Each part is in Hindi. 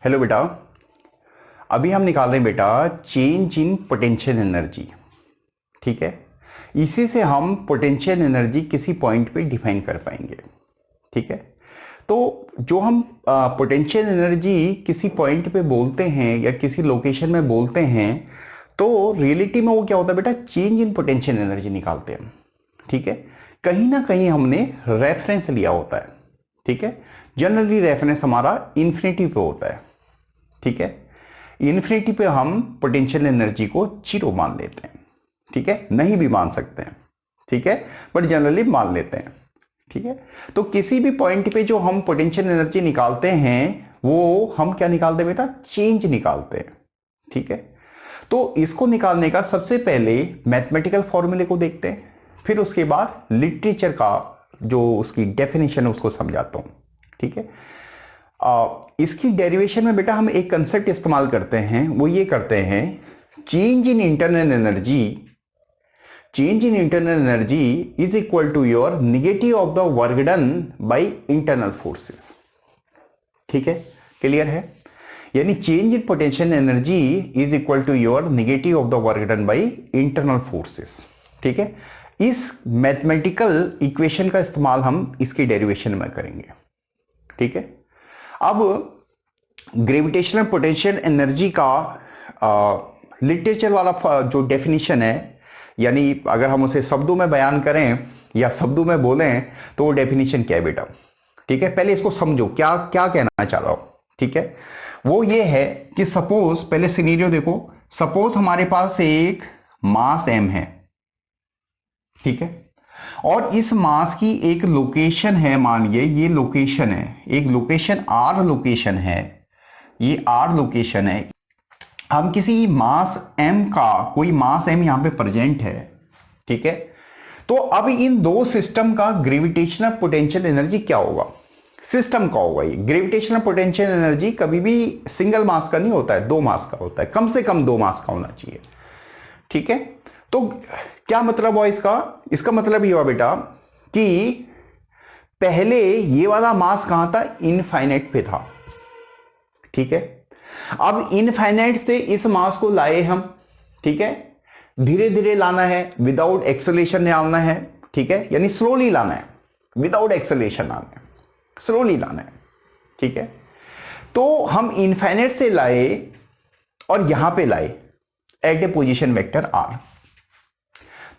हेलो बेटा। अभी हम निकाल रहे हैं बेटा चेंज इन पोटेंशियल एनर्जी। ठीक है, इसी से हम पोटेंशियल एनर्जी किसी पॉइंट पे डिफाइन कर पाएंगे। ठीक है, तो जो हम पोटेंशियल एनर्जी किसी पॉइंट पे बोलते हैं या किसी लोकेशन में बोलते हैं, तो रियलिटी में वो क्या होता है बेटा, चेंज इन पोटेंशियल एनर्जी निकालते हैं हम। ठीक है, कहीं ना कहीं हमने रेफरेंस लिया होता है। ठीक है, जनरली रेफरेंस हमारा इन्फिनिटी पे होता है। ठीक है, इन्फिनिटी पे हम पोटेंशियल एनर्जी को जीरो मान लेते हैं। ठीक है, नहीं भी मान सकते हैं। ठीक है, बट जनरली मान लेते हैं। ठीक है, तो किसी भी पॉइंट पे जो हम पोटेंशियल एनर्जी निकालते हैं वो हम क्या निकालते हैं बेटा, चेंज निकालते हैं। ठीक है, तो इसको निकालने का सबसे पहले मैथमेटिकल फॉर्मूले को देखते हैं, फिर उसके बाद लिटरेचर का जो उसकी डेफिनेशन है उसको समझाता हूं। ठीक है, इसकी डेरिवेशन में बेटा हम एक कंसेप्ट इस्तेमाल करते हैं, वो ये करते हैं, change in internal energy, change in internal energy is equal to your negative of the work done by internal forces. ठीक है, क्लियर है? यानी change in potential energy is equal to your negative of the work done by internal forces. ठीक है, इस मैथमेटिकल इक्वेशन का इस्तेमाल हम इसकी डेरिवेशन में करेंगे। ठीक है, अब ग्रेविटेशनल पोटेंशियल एनर्जी का लिटरेचर वाला जो डेफिनेशन है, यानी अगर हम उसे शब्दों में बयान करें या शब्दों में बोलें तो वो डेफिनेशन क्या है बेटा। ठीक है, पहले इसको समझो क्या क्या कहना चाह रहा हूं। ठीक है, वो ये है कि सपोज, पहले सिनेरियो देखो, सपोज हमारे पास एक मास m है। ठीक है, और इस मास की एक लोकेशन है, मान लीजिए ये लोकेशन है, एक लोकेशन r लोकेशन है, ये r लोकेशन है। हम किसी मास m का, कोई मास m यहां पे प्रेजेंट है। ठीक है, तो अब इन दो सिस्टम का ग्रेविटेशनल पोटेंशियल एनर्जी क्या होगा, सिस्टम का होगा। ये ग्रेविटेशनल पोटेंशियल एनर्जी कभी भी सिंगल मास का नहीं होता है, दो मास का होता है, कम से कम दो मास का होना चाहिए। ठीक है, तो क्या मतलब हुआ इसका, इसका मतलब ये हुआ बेटा कि पहले ये वाला मास कहां था, इनफाइनाइट पे था। ठीक है, अब इनफाइनाइट से इस मास को लाए हम। ठीक है, धीरे धीरे लाना है, विदाउट एक्सेलरेशन लाना है। ठीक है, यानी स्लोली लाना है, विदाउट एक्सेलरेशन लाना है, स्लोली लाना है। ठीक है, तो हम इनफाइनाइट से लाए और यहां पे लाए एट ए पोजीशन वेक्टर r।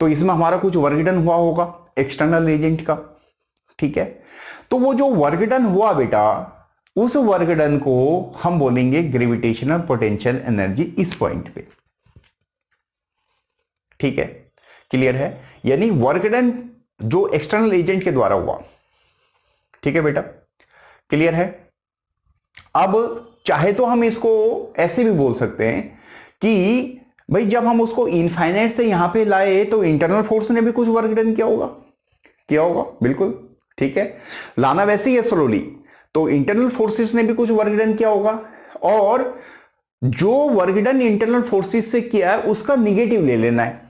तो इसमें हमारा कुछ वर्क डन हुआ होगा एक्सटर्नल एजेंट का। ठीक है, तो वो जो वर्क डन हुआ बेटा, उस वर्क डन को हम बोलेंगे ग्रेविटेशनल पोटेंशियल एनर्जी इस पॉइंट पे। ठीक है, क्लियर है? यानी वर्क डन जो एक्सटर्नल एजेंट के द्वारा हुआ। ठीक है बेटा, क्लियर है? अब चाहे तो हम इसको ऐसे भी बोल सकते हैं कि भाई जब हम उसको इनफाइनाइट से यहां पे लाए तो इंटरनल फोर्स ने भी कुछ वर्क डन किया होगा, किया होगा, बिल्कुल। ठीक है, लाना वैसे ही है स्लोली, तो इंटरनल फोर्सेस ने भी कुछ वर्क डन किया होगा, और जो वर्क डन इंटरनल फोर्सेस से किया है उसका निगेटिव ले लेना है,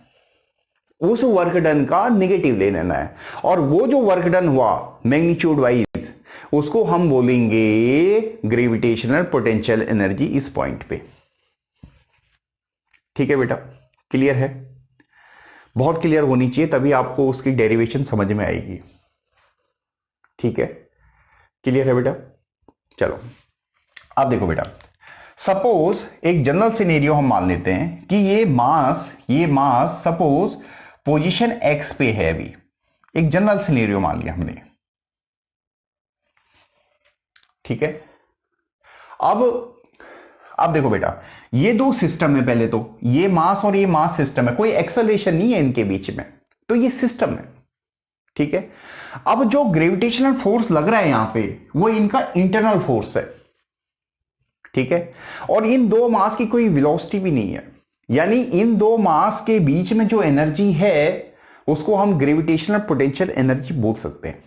उस वर्क डन का निगेटिव ले लेना है, और वो जो वर्क डन हुआ मैग्नीट्यूड वाइज उसको हम बोलेंगे ग्रेविटेशनल पोटेंशियल एनर्जी इस पॉइंट पे। ठीक है बेटा, क्लियर है? बहुत क्लियर होनी चाहिए, तभी आपको उसकी डेरिवेशन समझ में आएगी। ठीक है, क्लियर है बेटा? चलो अब देखो बेटा, सपोज एक जनरल सिनेरियो हम मान लेते हैं कि ये मास सपोज पोजीशन x पे है। अभी एक जनरल सिनेरियो मान लिया हमने। ठीक है, अब देखो बेटा, ये दो सिस्टम है, पहले तो ये मास और ये मास सिस्टम है, कोई एक्सेलरेशन नहीं है इनके बीच में, तो ये सिस्टम है। ठीक है, अब जो ग्रेविटेशनल फोर्स लग रहा है यहां पे वो इनका इंटरनल फोर्स है। ठीक है, और इन दो मास की कोई वेलोसिटी भी नहीं है, यानी इन दो मास के बीच में जो एनर्जी है उसको हम ग्रेविटेशनल पोटेंशियल एनर्जी बोल सकते हैं।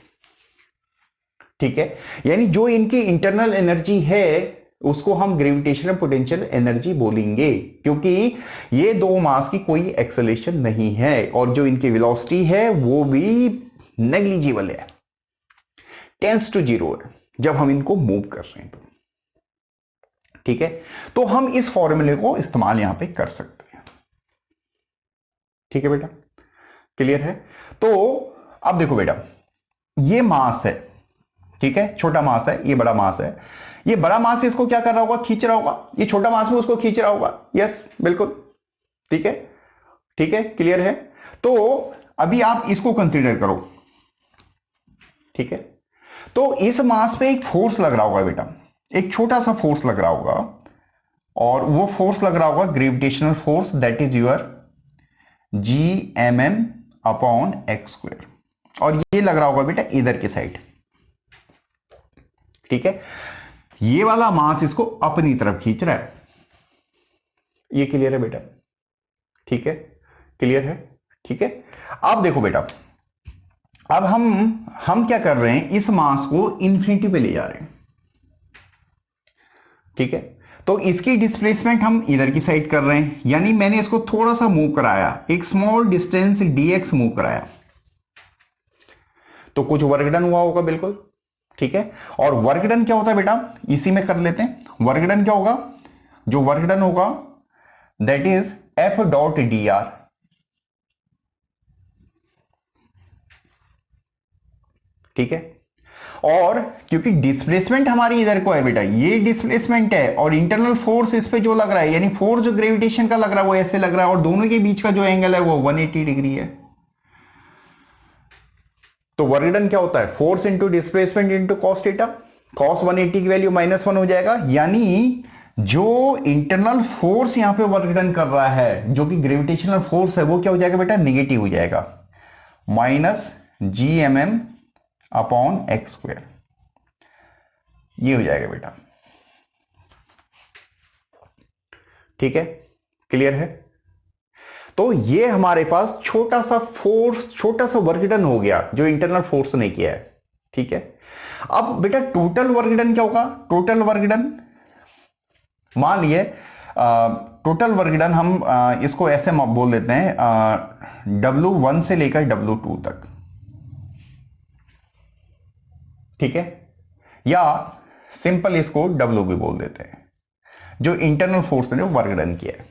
ठीक है, यानी जो इनकी इंटरनल एनर्जी है उसको हम ग्रेविटेशनल पोटेंशियल एनर्जी बोलेंगे, क्योंकि ये दो मास की कोई एक्सेलरेशन नहीं है, और जो इनकी वेलोसिटी है वो भी नेग्लिजिबल है, टेंड्स टू जीरो है जब हम इनको मूव कर रहे हैं तो। ठीक है, तो हम इस फॉर्मूले को इस्तेमाल यहां पे कर सकते हैं। ठीक है बेटा, क्लियर है? तो अब देखो बेटा, ये मास है, ठीक है, छोटा मास है, ये बड़ा मास है। ये बड़ा मास इसको क्या कर रहा होगा, खींच रहा होगा, ये छोटा मास भी उसको खींच रहा होगा। यस, बिल्कुल, ठीक है, ठीक है, क्लियर है? तो अभी आप इसको कंसीडर करो, ठीक है। तो इस मास पे एक फोर्स लग रहा होगा बेटा, एक छोटा सा फोर्स लग रहा होगा, और वो फोर्स लग रहा होगा gravitational force, that is your GMM upon x square, और ये लग रहा होगा बेटा इधर की साइड, ठीक है। ये वाला मास इसको अपनी तरफ खींच रहा है। ये क्लियर है बेटा? ठीक है, क्लियर है, ठीक है। अब देखो बेटा, अब हम क्या कर रहे हैं, इस मास को इंफिनिटी पे ले जा रहे हैं, ठीक है। तो इसकी डिस्प्लेसमेंट हम इधर की साइड कर रहे हैं, यानी मैंने इसको थोड़ा सा मूव कराया, एक स्मॉल डिस्टेंस dx मूव कराया, तो कुछ वर्क डन हुआ होगा, बिल्कुल, ठीक है। और वर्क डन क्या होता है बेटा, इसी में कर लेते हैं। वर्क डन क्या होगा, जो वर्क डन होगा दैट इज F.dr, ठीक है। और क्योंकि डिस्प्लेसमेंट हमारी इधर को है बेटा, ये डिस्प्लेसमेंट है, और इंटरनल फोर्स इस पे जो लग रहा है, यानी फोर्स जो ग्रेविटेशन का लग रहा है वो ऐसे लग रहा है, और दोनों के बीच का जो एंगल है वो 180 डिग्री है। तो वर्क डन क्या होता है, force into displacement into cos theta. Cos 180 की वैल्यू -1 हो जाएगा, यानी जो इंटरनल फोर्स यहां पे वर्क डन कर रहा है, जो कि ग्रेविटेशनल फोर्स है, वो क्या हो जाएगा बेटा, निगेटिव हो जाएगा, -GMM अपॉन एक्स स्क्वायर, ये हो जाएगा बेटा, ठीक है, क्लियर है? तो ये हमारे पास छोटा सा फोर्स, छोटा सा वर्क डन हो गया, जो इंटरनल फोर्स ने किया है, ठीक है। अब बेटा टोटल वर्क डन क्या होगा, टोटल वर्क डन, मान लिए टोटल वर्क डन हम इसको ऐसे बोल देते हैं, W1 से लेकर W2 तक, ठीक है, या सिंपल इसको W भी बोल देते हैं, जो इंटरनल फोर्स ने वर्क डन किया है।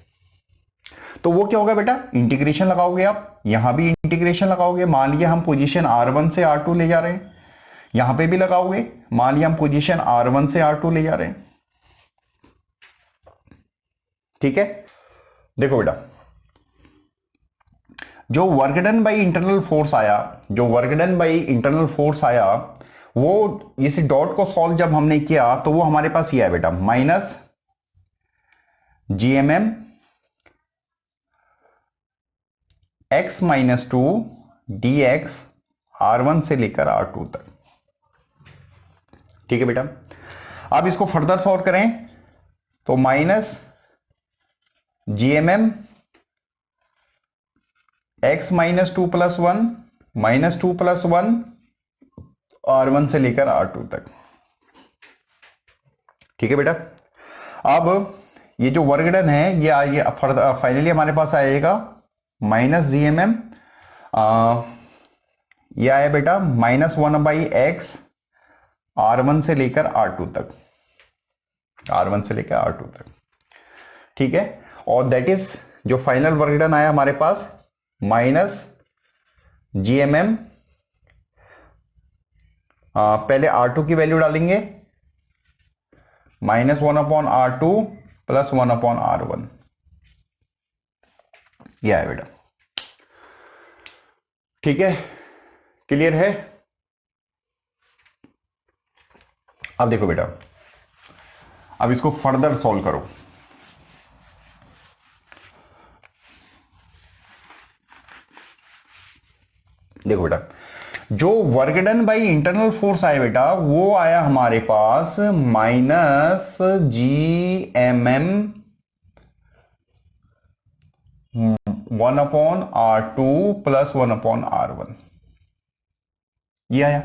तो वो क्या होगा बेटा, इंटीग्रेशन लगाओगे आप, यहां भी इंटीग्रेशन लगाओगे, मान लिया हम पोजीशन R1 से R2 ले जा रहे हैं, यहां पे भी लगाओगे, मान लिया हम पोजीशन R1 से R2 ले जा रहे हैं, ठीक है। देखो बेटा, जो work done by internal force आया, जो work done by internal force आया, वो इस डॉट को सॉल्व जब हमने किया तो वो हमारे पास ये है बेटा, -GMM x-2 dx R1 से लेकर R2 तक, ठीक है बेटा। अब इसको फर्दर सॉल्व करें तो -GMM x-2 + 1 -2 + 1 R1 से लेकर R2 तक, ठीक है बेटा। अब ये जो वर्क डन है ये फाइनली हमारे पास आएगा -GMM, ये आया बेटा -1/x R1 से लेकर R2 तक, R1 से लेकर R2 तक, ठीक है। और दैट इज जो फाइनल वर्क डन आया हमारे पास -GMM, पहले R2 की वैल्यू डालेंगे, -1/R2 + 1/R1, यह है बेटा, ठीक है, क्लियर है? अब देखो बेटा, अब इसको फर्दर सॉल्व करो। देखो बेटा, जो work done by internal force आया बेटा, वो आया हमारे पास -GMM 1/R2 + 1/R1, ये आया,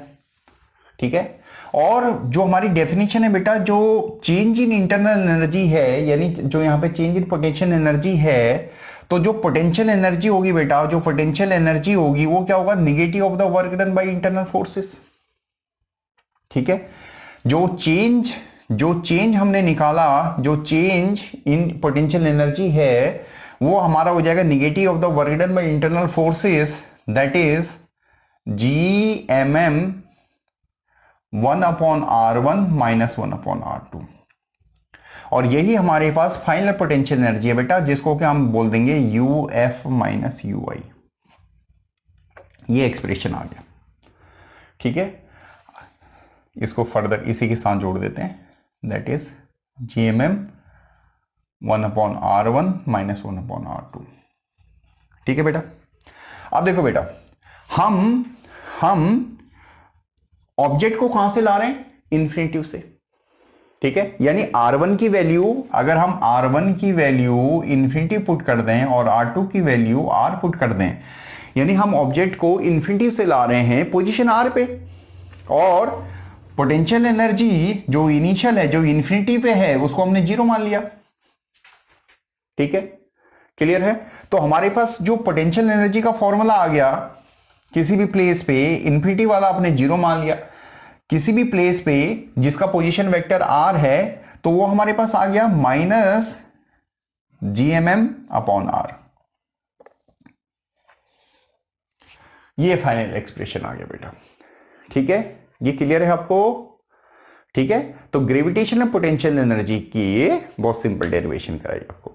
ठीक है। और जो हमारी डेफिनेशन है बेटा, जो चेंज इन इंटरनल एनर्जी है, यानी जो यहां पे चेंज इन पोटेंशियल एनर्जी है, तो जो पोटेंशियल एनर्जी होगी बेटा, जो पोटेंशियल एनर्जी होगी वो क्या होगा, negative of the work done by internal forces, ठीक है। जो चेंज जो चेंज हमने निकाला, जो चेंज इन पोटेंशियल एनर्जी है, वो हमारा हो जाएगा negative of the work done by internal forces, that is GMM 1/R1 minus 1/R2। और यही हमारे पास फाइनल पोटेंशियल एनर्जी है बेटा, जिसको कि हम बोल देंगे UF माइनस UI। ये एक्सप्रेशन आ गया, ठीक है। इसको फर्दर इसी के साथ जोड़ देते हैं, that is GMM 1/R1 minus 1/R2। ठीक है बेटा। अब देखो बेटा, हम ऑब्जेक्ट को कहां से ला रहे हैं? इन्फिनिटिव से, ठीक है। यानी R1 की वैल्यू, अगर हम R1 की वैल्यू इन्फिनिटी पुट कर दें और R2 की वैल्यू R पुट कर दें, यानी हम ऑब्जेक्ट को इन्फिनिटी से ला रहे हैं पोजीशन R पे, और पोटेंशियल एनर्जी जो इनिशियल है, जो इन्फिनिटी पे है, उसको हमने जीरो मान लिया। ठीक है, क्लियर है। तो हमारे पास जो पोटेंशियल एनर्जी का फॉर्मूला आ गया, किसी भी प्लेस पे इन्फिनिटी वाला आपने जीरो मान लिया, किसी भी प्लेस पे जिसका पोजीशन वेक्टर R है, तो वो हमारे पास आ गया माइनस GMM/R। ये फाइनल एक्सप्रेशन आ गया बेटा, ठीक है। ये क्लियर है आपको? ठीक है। तो ग्रेविटेशनल पोटेंशियल एनर्जी की बहुत सिंपल डेरिवेशन कराई आपको।